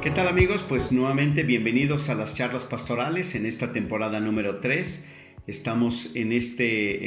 ¿Qué tal, amigos? Pues nuevamente bienvenidos a las charlas pastorales en esta temporada número 3. Estamos en este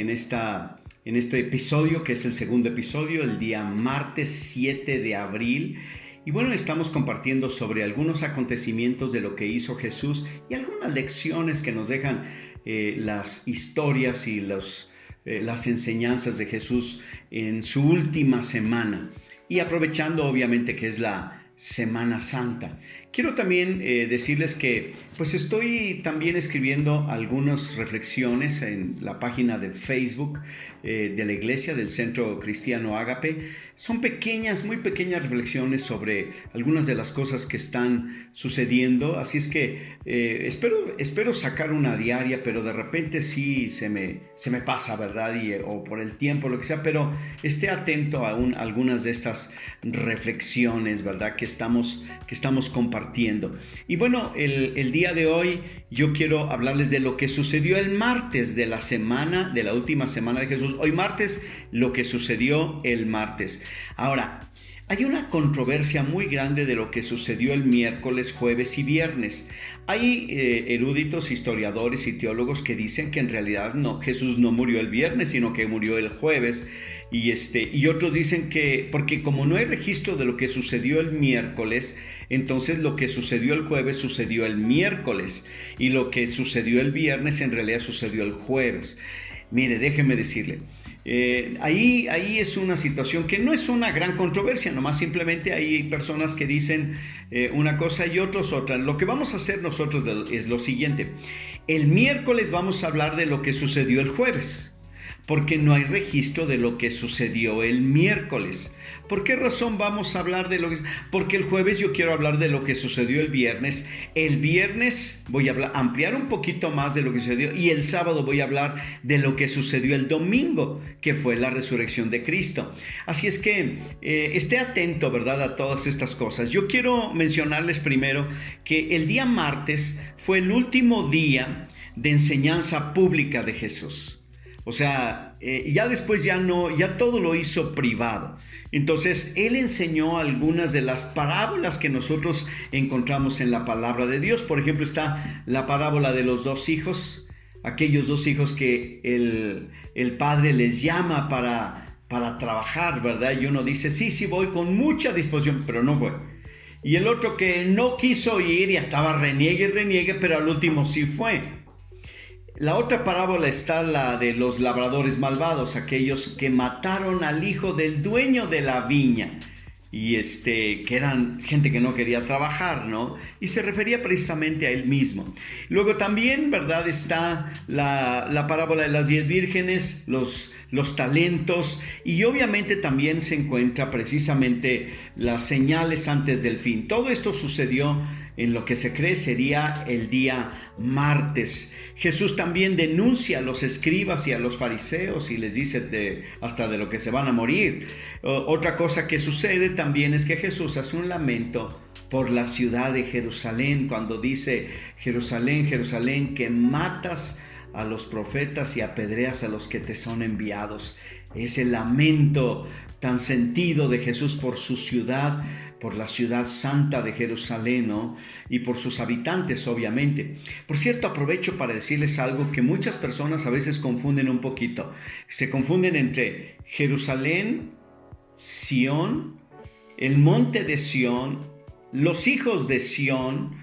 episodio, que es el segundo episodio, el día martes 7 de abril. Y bueno, estamos compartiendo sobre algunos acontecimientos de lo que hizo Jesús y algunas lecciones que nos dejan las historias y las enseñanzas de Jesús en su última semana. Y aprovechando obviamente que es la Semana Santa. Quiero también decirles que pues estoy también escribiendo algunas reflexiones en la página de Facebook de la iglesia del Centro Cristiano Ágape. Son pequeñas, muy pequeñas reflexiones sobre algunas de las cosas que están sucediendo. Así es que espero sacar una diaria, pero de repente sí se me pasa, ¿verdad? O por el tiempo, lo que sea, pero esté atento a algunas de estas reflexiones, ¿verdad? Que estamos compartiendo. Y bueno, el día de hoy yo quiero hablarles de lo que sucedió el martes de la última semana de Jesús. Hoy martes, lo que sucedió el martes. Ahora, hay una controversia muy grande de lo que sucedió el miércoles, jueves y viernes. Hay eruditos, historiadores y teólogos que dicen que en realidad Jesús no murió el viernes, sino que murió el jueves. Y otros dicen que, porque como no hay registro de lo que sucedió el miércoles, entonces lo que sucedió el jueves sucedió el miércoles, y lo que sucedió el viernes en realidad sucedió el jueves. Mire, déjeme decirle, ahí es una situación que no es una gran controversia, nomás simplemente hay personas que dicen una cosa y otros otra. Lo que vamos a hacer nosotros es lo siguiente: el miércoles vamos a hablar de lo que sucedió el jueves, porque no hay registro de lo que sucedió el miércoles. ¿Por qué razón vamos a hablar de lo que? Porque el jueves yo quiero hablar de lo que sucedió el viernes. El viernes voy a ampliar un poquito más de lo que sucedió, y el sábado voy a hablar de lo que sucedió el domingo, que fue la resurrección de Cristo. Así es que esté atento, ¿verdad?, a todas estas cosas. Yo quiero mencionarles primero que el día martes fue el último día de enseñanza pública de Jesús. O sea, ya después ya todo lo hizo privado. Entonces, él enseñó algunas de las parábolas que nosotros encontramos en la palabra de Dios. Por ejemplo, está la parábola de los dos hijos, aquellos dos hijos que el padre les llama para trabajar, ¿verdad? Y uno dice, sí, voy con mucha disposición, pero no fue. Y el otro que no quiso ir y estaba reniegue, pero al último sí fue. La otra parábola está la de los labradores malvados, aquellos que mataron al hijo del dueño de la viña, y que eran gente que no quería trabajar, ¿no? Y se refería precisamente a él mismo. Luego también, ¿verdad?, está la parábola de las 10 vírgenes, los talentos, y obviamente también se encuentra precisamente las señales antes del fin. Todo esto sucedió en lo que se cree sería el día martes. Jesús también denuncia a los escribas y a los fariseos y les dice hasta de lo que se van a morir. Otra cosa que sucede también es que Jesús hace un lamento por la ciudad de Jerusalén, cuando dice: Jerusalén, Jerusalén, que matas a los profetas y apedreas a los que te son enviados. Ese lamento tan sentido de Jesús por su ciudad, por la ciudad santa de Jerusalén, ¿no? Y por sus habitantes, obviamente. Por cierto, aprovecho para decirles algo que muchas personas a veces confunden un poquito. Se confunden entre Jerusalén, Sión, el monte de Sión, los hijos de Sión,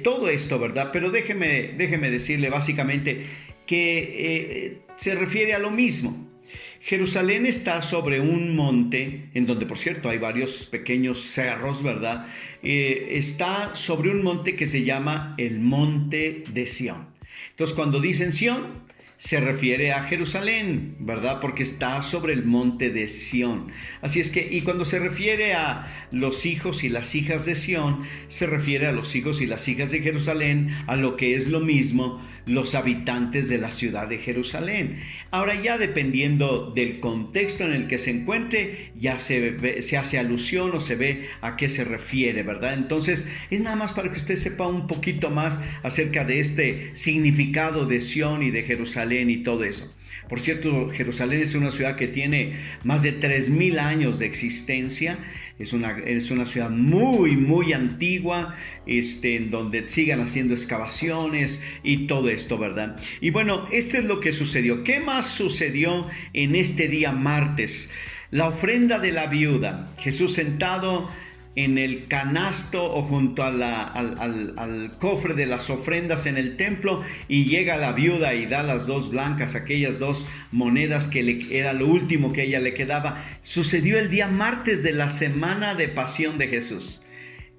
todo esto, ¿verdad? Pero déjeme decirle básicamente que se refiere a lo mismo. Jerusalén está sobre un monte, en donde, por cierto, hay varios pequeños cerros, ¿verdad? Está sobre un monte que se llama el Monte de Sión. Entonces, cuando dicen Sión, se refiere a Jerusalén, ¿verdad? Porque está sobre el monte de Sión. Así es que, y cuando se refiere a los hijos y las hijas de Sión, se refiere a los hijos y las hijas de Jerusalén, a lo que es lo mismo, los habitantes de la ciudad de Jerusalén. Ahora, ya dependiendo del contexto en el que se encuentre, ya se hace alusión o se ve a qué se refiere, ¿verdad? Entonces, es nada más para que usted sepa un poquito más acerca de este significado de Sión y de Jerusalén Jerusalén y todo eso. Por cierto, Jerusalén es una ciudad que tiene más de 3,000 años de existencia. Es una ciudad muy, muy antigua, en donde sigan haciendo excavaciones y todo esto, ¿verdad? Y bueno, esto es lo que sucedió. ¿Qué más sucedió en este día martes? La ofrenda de la viuda. Jesús sentado en el canasto o junto al cofre de las ofrendas en el templo, y llega la viuda y da las 2 blancas, aquellas 2 monedas que era lo último que a ella le quedaba. Sucedió el día martes de la semana de pasión de Jesús.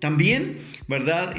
También, ¿verdad?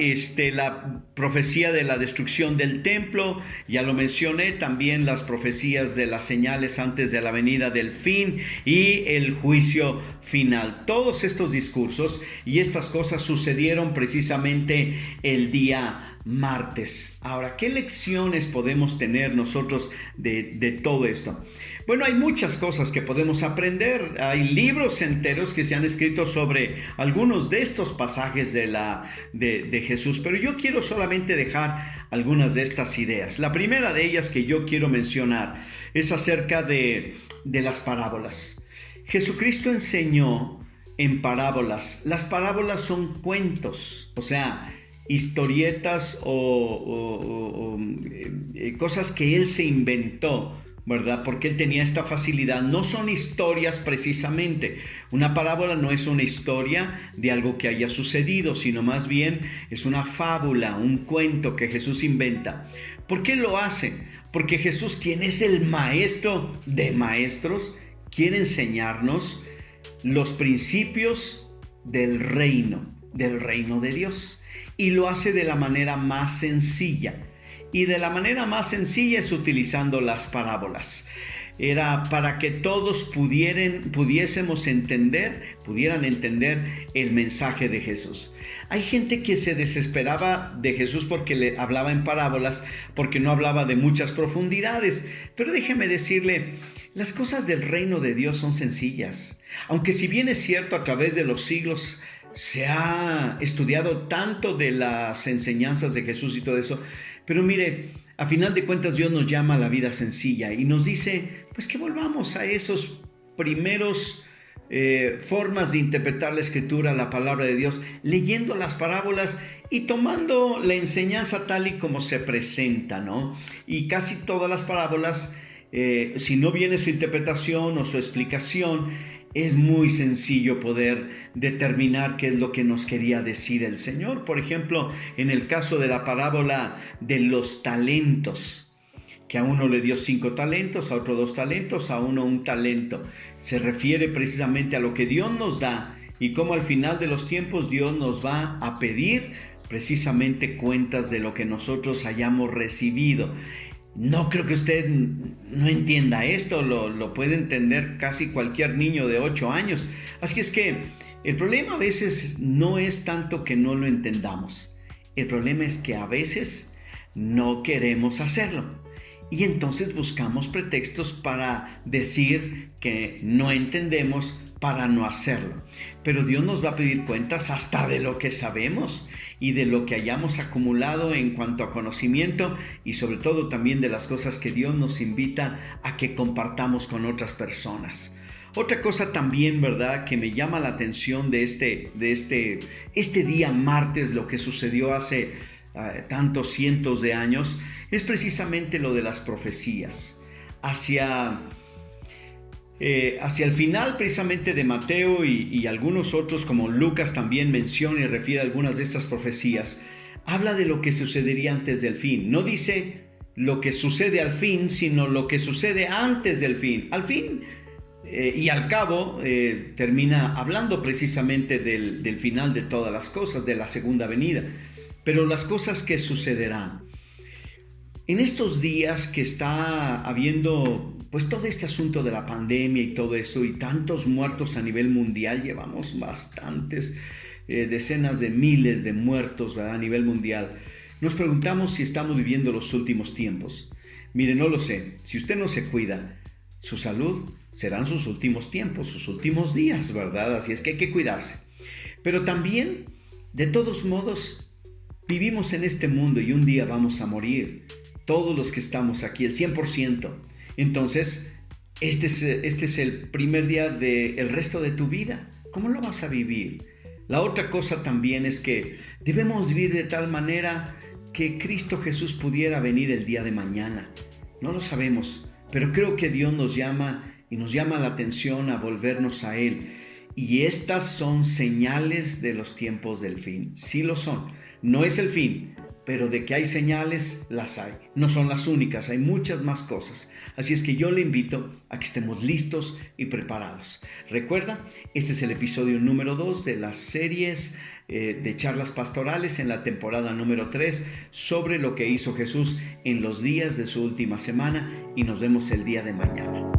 La profecía de la destrucción del templo, ya lo mencioné, también las profecías de las señales antes de la venida del fin y el juicio final. Todos estos discursos y estas cosas sucedieron precisamente el día martes. Ahora, ¿qué lecciones podemos tener nosotros de todo esto? Bueno, hay muchas cosas que podemos aprender. Hay libros enteros que se han escrito sobre algunos de estos pasajes de Jesús, pero yo quiero solamente dejar algunas de estas ideas. La primera de ellas que yo quiero mencionar es acerca de las parábolas. Jesucristo enseñó en parábolas. Las parábolas son cuentos, o sea, historietas o cosas que él se inventó, ¿verdad? Porque él tenía esta facilidad. No son historias precisamente. Una parábola no es una historia de algo que haya sucedido, sino más bien es una fábula, un cuento que Jesús inventa. ¿Por qué lo hace? Porque Jesús, quien es el maestro de maestros, quiere enseñarnos los principios del reino de Dios. Y lo hace de la manera más sencilla. Y de la manera más sencilla es utilizando las parábolas. Era para que todos pudieran entender el mensaje de Jesús. Hay gente que se desesperaba de Jesús porque le hablaba en parábolas, porque no hablaba de muchas profundidades. Pero déjeme decirle, las cosas del reino de Dios son sencillas. Aunque si bien es cierto, a través de los siglos se ha estudiado tanto de las enseñanzas de Jesús y todo eso, pero mire, a final de cuentas Dios nos llama a la vida sencilla y nos dice, pues que volvamos a esos primeros formas de interpretar la Escritura, la palabra de Dios, leyendo las parábolas y tomando la enseñanza tal y como se presenta, ¿no? Y casi todas las parábolas, si no viene su interpretación o su explicación, es muy sencillo poder determinar qué es lo que nos quería decir el Señor. Por ejemplo, en el caso de la parábola de los talentos, que a uno le dio 5 talentos, a otro 2 talentos, a uno 1 talento. Se refiere precisamente a lo que Dios nos da y cómo al final de los tiempos Dios nos va a pedir precisamente cuentas de lo que nosotros hayamos recibido. No creo que usted no entienda esto, lo puede entender casi cualquier niño de 8 años. Así es que el problema a veces no es tanto que no lo entendamos. El problema es que a veces no queremos hacerlo. Y entonces buscamos pretextos para decir que no entendemos, para no hacerlo. Pero Dios nos va a pedir cuentas hasta de lo que sabemos y de lo que hayamos acumulado en cuanto a conocimiento y sobre todo también de las cosas que Dios nos invita a que compartamos con otras personas. Otra cosa también, ¿verdad?, que me llama la atención de este día martes, lo que sucedió hace tantos cientos de años, es precisamente lo de las profecías. Hacia el final precisamente de Mateo y algunos otros como Lucas también menciona y refiere a algunas de estas profecías, habla de lo que sucedería antes del fin. No dice lo que sucede al fin, sino lo que sucede antes del fin. Al fin y al cabo termina hablando precisamente del final de todas las cosas, de la segunda venida. Pero las cosas que sucederán en estos días que está habiendo pues todo este asunto de la pandemia y todo eso y tantos muertos a nivel mundial, llevamos bastantes, decenas de miles de muertos, ¿verdad?, a nivel mundial. Nos preguntamos si estamos viviendo los últimos tiempos. Mire, no lo sé. Si usted no se cuida, su salud serán sus últimos tiempos, sus últimos días, ¿verdad? Así es que hay que cuidarse. Pero también, de todos modos, vivimos en este mundo y un día vamos a morir. todos los que estamos aquí, el 100%. Entonces, este es el primer día del resto de tu vida. ¿Cómo lo vas a vivir? La otra cosa también es que debemos vivir de tal manera que Cristo Jesús pudiera venir el día de mañana. No lo sabemos, pero creo que Dios nos llama y nos llama la atención a volvernos a Él. Y estas son señales de los tiempos del fin. Sí lo son. No es el fin, pero de que hay señales, las hay. No son las únicas, hay muchas más cosas. Así es que yo le invito a que estemos listos y preparados. Recuerda, este es el episodio número 2 de las series de charlas pastorales en la temporada número 3 sobre lo que hizo Jesús en los días de su última semana, y nos vemos el día de mañana.